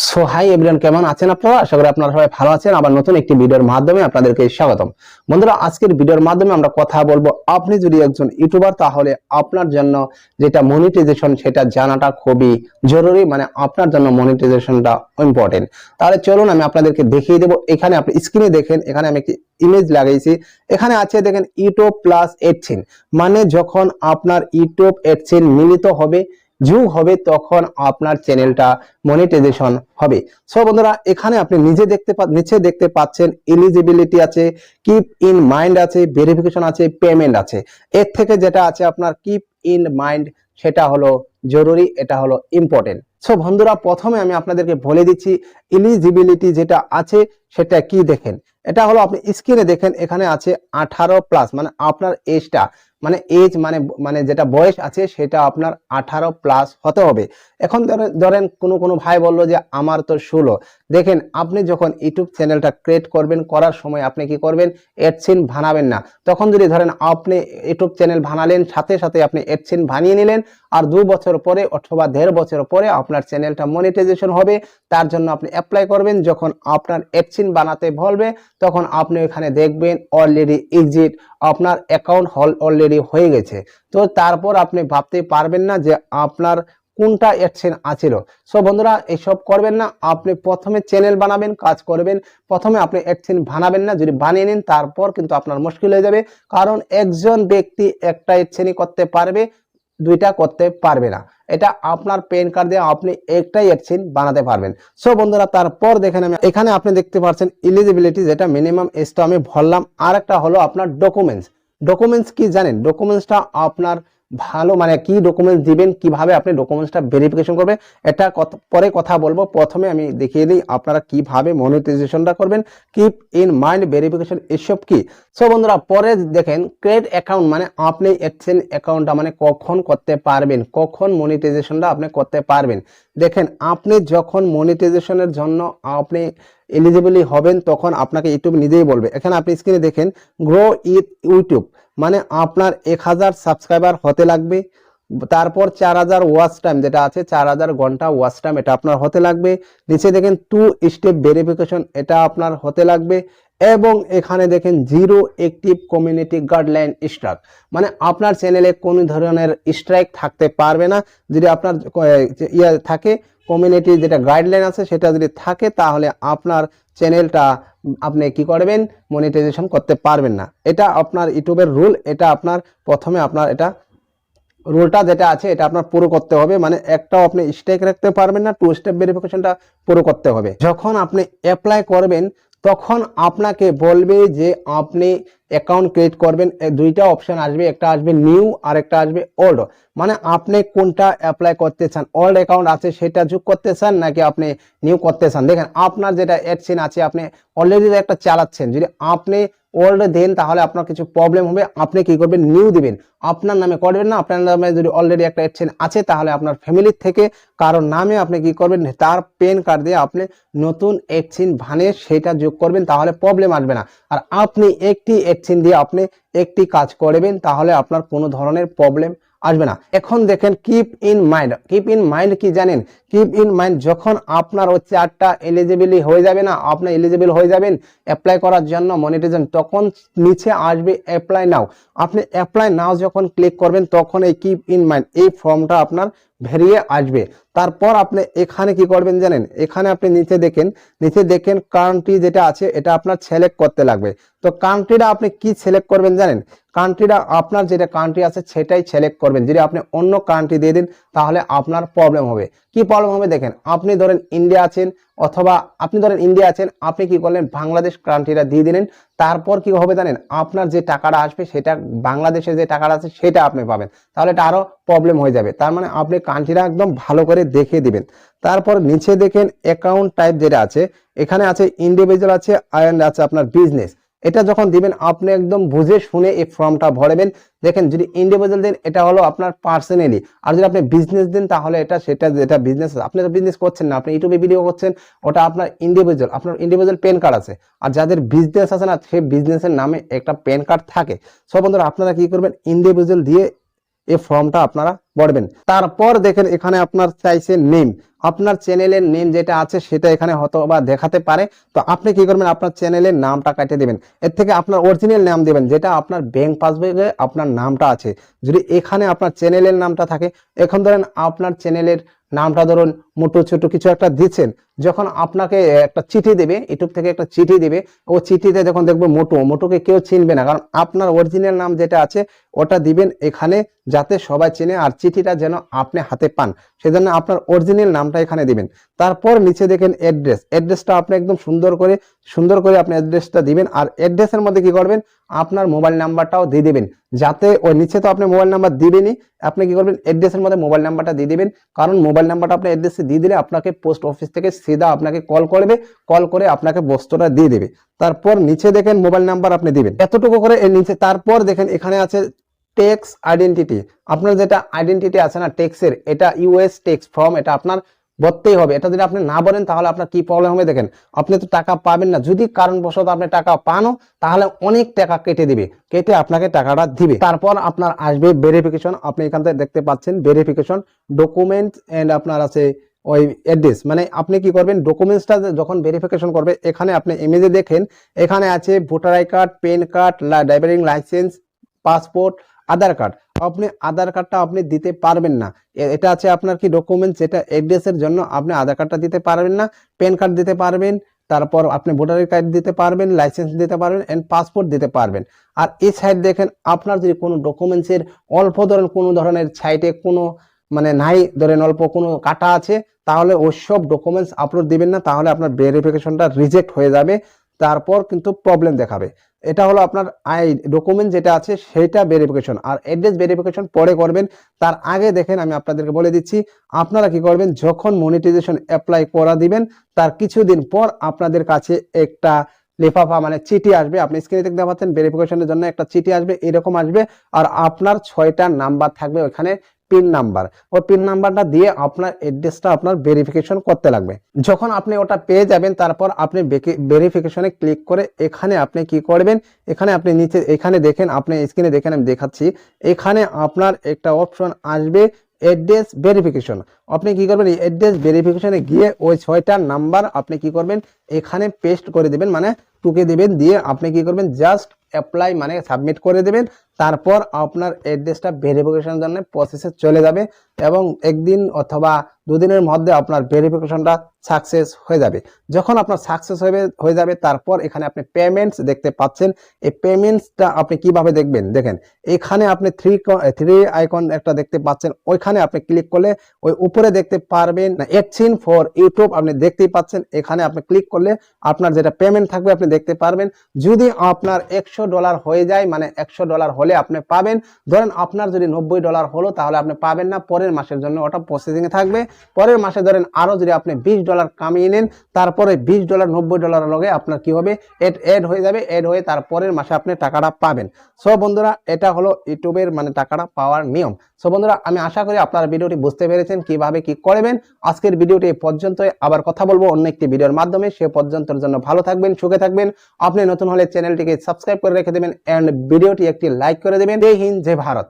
So hi everyone, কেমন আছেন আপনারা? আশা করি আপনারা সবাই ভালো আছেন। আবার নতুন একটি ভিডিওর মাধ্যমে আপনাদেরকে স্বাগতম। বন্ধুরা, আজকের ভিডিওর মাধ্যমে আমরা কথা বলবো, আপনি যদি একজন ইউটিউবার তাহলে আপনার জন্য যেটা মনিটাইজেশন সেটা জানাটা খুবই জরুরি, মানে আপনার জন্য মনিটাইজেশনটা ইম্পর্টেন্ট। তাহলে চলুন আমি আপনাদেরকে দেখিয়ে দেবো। এখানে আপনি স্ক্রিনে দেখেন, এখানে আমি একটি ইমেজ লাগাইছি। এখানে আছে দেখেন ইউটিউব প্লাস এডসেন্স, মানে যখন আপনার ইউটিউব এডসেন্স মিলিত হবে, যোগ হবে, তখন আপনার চ্যানেলটা মনিটাইজেশন হবে। সো বন্ধুরা, এখানে আপনি নিচে দেখতে পাচ্ছেন এলিজিবিলিটি আছে, কিপ ইন মাইন্ড আছে, ভেরিফিকেশন আছে, পেমেন্ট আছে। এর থেকে যেটা আছে আপনার কিপ ইন মাইন্ড, সেটা হলো জরুরি, এটা হলো ইম্পর্টেন্ট। সো বন্ধুরা, প্রথমে আমি আপনাদেরকে বলে দিচ্ছি এলিজিবিলিটি যেটা আছে সেটা কি। দেখেন, এটা হলো আপনি স্ক্রিনে দেখেন, এখানে আছে 18+, মানে আপনার এজটা, মানে এজ মানে মানে যেটা বয়স আছে সেটা আপনার 18+ হতে হবে। এখন ধরেন কোনো ভাই বললো যে আমার তো 16। দেখেন, আপনি যখন ইউটিউব চ্যানেলটা ক্রিয়েট করবেন, করার সময় আপনি কি করবেন, এডসেন্স বানাবেন না। তখন যদি ধরেন আপনি ইউটিউব চ্যানেল বানালেন, সাথে সাথে আপনি এডসেন্স বানিয়ে নিলেন, আর 2 বছর পরে অথবা 1.5 বছর পরে আপনার চ্যানেলটা মনিটাইজেশন হবে। তার জন্য আপনি অ্যাপ্লাই করবেন। যখন আপনার এডসেন্স বানাতে বলবে, তখন আপনি এখানে দেখবেন অলরেডি এক্সিট, আপনার অ্যাকাউন্ট অলরেডি হয়ে গেছে। তো তারপর আপনি ভাবতে পারবেন না যে আপনার কোনটা এডসেন্স আছিল। সো বন্ধুরা, এইসব করবেন না। আপনি প্রথমে চ্যানেল বানাবেন, কাজ করবেন, প্রথমে আপনি এডসেন্স বানাবেন না। যদি বানিয়ে নিন, তারপর কিন্তু আপনার মুশকিল হয়ে যাবে। কারণ একজন ব্যক্তি একটা এডসেন্সই করতে পারবে, দুইটা করতে পারবে না। এটা আপনার পেন কার্ড দিয়ে আপনি একটাই এডসেন্স বানাতে পারবেন। সো বন্ধুরা, তারপর দেখেন আমি এখানে আপনি দেখতে পাচ্ছেন এলিজিবিলিটি, যেটা মিনিমাম এজটা আমি ভরলাম। আর একটা হলো আপনার ডকুমেন্টস কি জানেন? ডকুমেন্টসটা আপনার ভালো, মানে কি ডকুমেন্টস দিবেন, কিভাবে আপনি ডকুমেন্টসটা ভেরিফিকেশন করবেন, এটা পরে কথা বলবো। প্রথমে আমি দেখিয়ে দিই আপনারা কিভাবে মনিটাইজেশনটা করবেন। কিপ ইন মাইন্ড, ভেরিফিকেশন, এসব কি। সো বন্ধুরা, পরে দেখেন ক্রিয়েট অ্যাকাউন্ট, মানে আপনি এডসেন্স অ্যাকাউন্টটা মানে কখন করতে পারবেন, কখন মনিটাইজেশনটা আপনি করতে পারবেন। দেখেন, আপনি যখন মনিটাইজেশনের জন্য আপনি এলিজিবল হবেন, তখন আপনাকে ইউটিউব নিজেই বলবে। এখানে আপনি স্ক্রিনে দেখেন গ্রো উইথ ইউটিউব, মানে আপনার 1000 সাবস্ক্রাইবার হতে লাগবে। তারপর 4000 ওয়াচ টাইম যেটা আছে, 4000 ঘন্টা ওয়াচ টাইম, এটা আপনার হতে লাগবে। নিচে দেখেন 2 স্টেপ ভেরিফিকেশন, এটা আপনার হতে লাগবে। এবং এখানে দেখেন 0 অ্যাক্টিভ কমিউনিটি গাইডলাইন স্ট্রাইক, মানে আপনার চ্যানেলে কোনো ধরনের স্ট্রাইক থাকতে পারবে না। যদি আপনার থাকে, কমিউনিটি যেটা গাইডলাইন আছে সেটা যদি থাকে, তাহলে আপনার চ্যানেলটা আপনি কি করবেন, মনিটাইজেশন করতে পারবেন না। এটা আপনার ইউটিউবের রুল। এটা আপনার প্রথমে আপনার এটা রুলটা যেটা আছে এটা আপনার পুরো করতে হবে, মানে একটাও আপনি স্ট্রাইক রাখতে পারবেন না। 2 স্টেপ ভেরিফিকেশনটা পুরো করতে হবে। যখন আপনি অ্যাপ্লাই করবেন, তখন আপনাকে বলবে যে আপনি অ্যাকাউন্ট ক্রিয়েট করবেন। দুইটা অপশন আসবে, একটা আসবে নিউ আর একটা আসবে ওল্ড, মানে আপনি কোনটা অ্যাপ্লাই করতে চান। ওল্ড অ্যাকাউন্ট আছে সেটা যোগ করতে চান, নাকি আপনি নিউ করতে চান। দেখেন, আপনার যেটা এডসেন্স আছে আপনি অলরেডি একটা চালাচ্ছেন, যদি আপনি ওল্ড দেন তাহলে আপনার কিছু প্রবলেম হবে। আপনি কি করবেন, নিউ দিবেন। আপনার নামে করবেন না। আপনার নামে যদি অলরেডি একটা এডসেন্স আছে, তাহলে আপনার ফ্যামিলির থেকে কারোর নামে আপনি কি করবেন, তার পেন কার্ড দিয়ে আপনি নতুন এডসেন্স বানিয়ে সেটা যোগ করবেন, তাহলে প্রবলেম আসবে না। আর আপনি একটি এডসেন্স দিয়ে আপনি একটি কাজ করবেন, তাহলে আপনার কোনো ধরনের প্রবলেম আসবে না। এখন দেখেন keep in mind. Keep in mind কি জানেন? কিপ ইন মাইন্ড, যখন আপনার হচ্ছে 8টা এলিজিবল হয়ে যাবে না, আপনি এলিজিবল হয়ে যাবেন অ্যাপ্লাই করার জন্য মনিটাইজেশন, তখন নিচে আসবে অ্যাপ্লাই নাও। আপনি অ্যাপ্লাই নাও যখন ক্লিক করবেন, তখন এই কিপ ইন মাইন্ড এই ফর্মটা আপনার বেরিয়ে আসবে। তারপর আপনি এখানে কি করবেন জানেন? এখানে আপনি নিচে দেখেন কান্ট্রি যেটা আছে এটা আপনার সিলেক্ট করতে লাগবে। তো কান্ট্রিটা আপনি কি সিলেক্ট করবেন জানেন? কান্ট্রিটা আপনার যেটা কান্ট্রি আছে সেটাই সিলেক্ট করবেন। যদি আপনি অন্য কান্ট্রি দিয়ে দিন, তাহলে আপনার প্রবলেম হবে। কি প্রবলেম হবে দেখেন, আপনি ধরেন ইন্ডিয়া আছেন, অথবা আপনি ধরেন ইন্ডিয়া আছেন, আপনি কি করলেন, বাংলাদেশ কান্ট্রিটা দিয়ে দিলেন। তারপর কি হবে জানেন? আপনার যে টাকাটা আসবে সেটা বাংলাদেশের যে টাকাটা আছে সেটা আপনি পাবেন। তাহলে এটা আরো প্রবলেম হয়ে যাবে। তার মানে আপনি কান্ট্রিটা একদম ভালো করে দেখে দিবেন। তারপর নিচে দেখেন অ্যাকাউন্ট টাইপ যেটা আছে, এখানে আছে ইন্ডিভিজুয়াল আছে, আর আছে আপনার বিজনেস। এটা যখন দিবেন আপনি একদম বুঝে শুনে এই ফর্মটা ভরবেন। দেখেন, যদি ইন্ডিভিজুয়াল দেন এটা হলো আপনার পার্সোনালি, আর যদি আপনি বিজনেস দেন তাহলে সেটা যেটা বিজনেস, আপনি তো বিজনেস করছেন না, আপনি ইউটিউবে ভিডিও করছেন, ওটা আপনার ইন্ডিভিজুয়াল, আপনার ইন্ডিভিজুয়াল পেন কার্ড আছে। আর যাদের বিজনেস আছে না, সেই বিজনেসের নামে একটা পেন কার্ড থাকে। সব বন্ধুরা, আপনারা কি করবেন, ইন্ডিভিজুয়াল দিয়ে এই ফর্মটা আপনারা পড়বেন। তারপর দেখেন এখানে আপনার চাইছে নেম, আপনার চ্যানেলের নেম যেটা আছে সেটা এখানে হয়তো বা দেখাতে পারে। তো আপনি কি করবেন, আপনার চ্যানেলের নামটা কেটে দিবেন, এর থেকে আপনার অরিজিনাল নাম দিবেন যেটা আপনার ব্যাংক পাসবুকে আপনার নামটা আছে। যদি এখানে আপনার চ্যানেলের নামটা থাকে, এখন ধরেন আপনার চ্যানেলের নামটা ধরুন মোটু ছোট কিছু একটা দিচ্ছেন, যখন আপনাকে একটা চিঠি দেবে, ইউটিউব থেকে একটা চিঠি দিবে, ও চিঠিতে যখন দেখবো মোটুকে কেউ চিনবে না, কারণ আপনার অরিজিনাল নাম যেটা আছে ওটা দিবেন এখানে, যাতে সবাই চেনে আর চিঠিটা যেন আপনি হাতে পান, সেজন্য আপনার অরিজিনাল নামটা এখানে দিবেন। তারপর নিচে দেখেন অ্যাড্রেসটা আপনি একদম সুন্দর করে আপনি অ্যাড্রেসটা দিবেন। আর অ্যাড্রেসের মধ্যে কি করবেন, আপনার মোবাইল নাম্বারটাও দিয়ে দিবেন, যাতে ওই নিচে তো আপনি মোবাইল নাম্বার দিবেনই, আপনি কি করবেন অ্যাড্রেসের মধ্যে মোবাইল নাম্বারটা দিয়ে দিবেন, কারণ মোবাইল নাম্বারটা আপনি অ্যাড্রেসে দিয়ে দিলে আপনাকে পোস্ট অফিস থেকে সিধা আপনাকে কল করবে, কল করে আপনাকে বস্তুটা দিয়ে দেবে। তারপর নিচে দেখেন মোবাইল নাম্বার আপনি দিবেন এতটুকু করে এর নিচে। তারপর দেখেন এখানে আছে ট্যাক্স আইডেন্টিটি, আপনার যেটা আইডেন্টিটি আছে না ট্যাক্সের, এটা ইউএস ট্যাক্স ফর্ম, এটা আপনার ভরতেই হবে। এটা যদি আপনি না বলেন তাহলে আপনার কি প্রবলেম হবে দেখেন, আপনি তো টাকা পাবেন না, যদি কারণবশত আপনি টাকা পানও তাহলে অনেক টাকা কেটে দিবে, কেটে আপনাকে টাকাটা দিবে। তারপর আপনার আসবে ভেরিফিকেশন, আপনি এখান থেকে দেখতে পাচ্ছেন ভেরিফিকেশন ডকুমেন্ট এন্ড আপনার আছে ওই অ্যাড্রেস, মানে আপনি কি করবেন ডকুমেন্টসটা যখন ভেরিফিকেশন করবে, এখানে আপনি ইমেজে দেখেন এখানে আছে voter I card, PAN card, driving licence, passport, Aadhaar card. আপনি আধার কার্ডটা আপনি দিতে পারবেন না, এটা আছে আপনার কি ডকুমেন্টস, এটা অ্যাড্রেসের জন্য আপনি আধার কার্ডটা দিতে পারবেন না, পেন কার্ড দিতে পারবেন, তারপর আপনি ভোটার কার্ড দিতে পারবেন, লাইসেন্স দিতে পারবেন এন্ড পাসপোর্ট দিতে পারবেন। আর এই সাইড দেখেন আপনার যদি কোনো ডকুমেন্টসের অল্প ধরেন কোনো ধরনের সাইটে কোনো মানে নাই ধরেন অল্প কোনো কাটা আছে, তাহলে ওই সব ডকুমেন্টস আপলোড দিবেন না, তাহলে আপনার ভেরিফিকেশনটা রিজেক্ট হয়ে যাবে, তারপর কিন্তু প্রবলেম দেখাবে। এটা হলো আপনার ডকুমেন্ট যেটা আছে সেটা ভেরিফিকেশন। আর অ্যাড্রেস ভেরিফিকেশন পরে করবেন, তার আগে দেখেন আমি আপনাদেরকে বলে দিচ্ছি, আপনারা কি করবেন যখন মনিটাইজেশন অ্যাপ্লাই করা দিবেন তার কিছুদিন পর আপনাদের কাছে একটা লিফাফা মানে চিঠি আসবে, আপনি স্ক্রিনে দেখতে পাচ্ছেন ভেরিফিকেশনের জন্য একটা চিঠি আসবে, এরকম আসবে। আর আপনার 6টা নাম্বার থাকবে ওখানে পিন নাম্বার, ওই পিন নাম্বারটা দিয়ে আপনার অ্যাড্রেসটা আপনার ভেরিফিকেশন করতে লাগবে। যখন আপনি ওটা পেয়ে যাবেন তারপর আপনি ভেরিফিকেশনে ক্লিক করে এখানে আপনি কি করবেন, এখানে আপনি নিচে এখানে দেখেন, আপনি স্ক্রিনে দেখেন আমি দেখাচ্ছি, এখানে আপনার একটা অপশন আসবে অ্যাড্রেস ভেরিফিকেশন। আপনি কি করবেন এই অ্যাড্রেস ভেরিফিকেশনে গিয়ে ওই 6টা নাম্বার আপনি কি করবেন এখানে পেস্ট করে দিবেন, মানে টুকে দিবেন, দিয়ে আপনি কি করবেন জাস্ট অ্যাপ্লাই মানে সাবমিট করে দেবেন। তারপর আপনার অ্যাড্রেসটা ভেরিফিকেশনের জন্য প্রসেসে চলে যাবে এবং একদিন অথবা দুদিনের মধ্যে আপনার ভেরিফিকেশনটা সাকসেস হয়ে যাবে। যখন আপনার সাকসেস হয়ে যাবে তারপর এখানে আপনি পেমেন্টস দেখতে পাচ্ছেন, এই পেমেন্টসটা আপনি কিভাবে দেখবেন দেখেন, এখানে আপনি থ্রি আইকন একটা দেখতে পাচ্ছেন, ওইখানে আপনি ক্লিক করলে ওই উপরে দেখতে পারবেন এডসিন ফর ইউটিউব, আপনি দেখতেই পাচ্ছেন, এখানে আপনি ক্লিক করলে আপনার যেটা পেমেন্ট থাকবে আপনি দেখতে পারবেন। যদি আপনার $100 হয়ে যায়, মানে $100 হলে আপনি পাবেন, ধরেন আপনার যদি $90 হলো তাহলে আপনি পাবেন না, পরের মাসের জন্য ওটা প্রসেসিং এ থাকবে। পরের মাসে ধরেন আরো যদি আপনি $20 কামিয়ে নেন, তারপরে $20 $90 লগে আপনার কি হবে এড হয়ে যাবে, এড হয়ে তারপরের মাসে আপনি টাকাটা পাবেন। সো বন্ধুরা এটা হলো ইউটিউবের মানে টাকাটা পাওয়ার নিয়ম। সো বন্ধুরা আমি আশা করি আপনারা ভিডিওটি বুঝতে পেরেছেন কিভাবে কি করবেন। আজকের ভিডিওটি এই পর্যন্তই, আবার কথা বলবো অন্য একটি ভিডিওর মাধ্যমে, সে পর্যন্তর জন্য ভালো থাকবেন, সুখে থাকবেন। আপনি নতুন হলে চ্যানেলটিকে সাবস্ক্রাইব করে রেখে দেবেন এন্ড ভিডিওটি একটি লাইক করে দেবেন। জয় হিন্দ, জয় ভারত।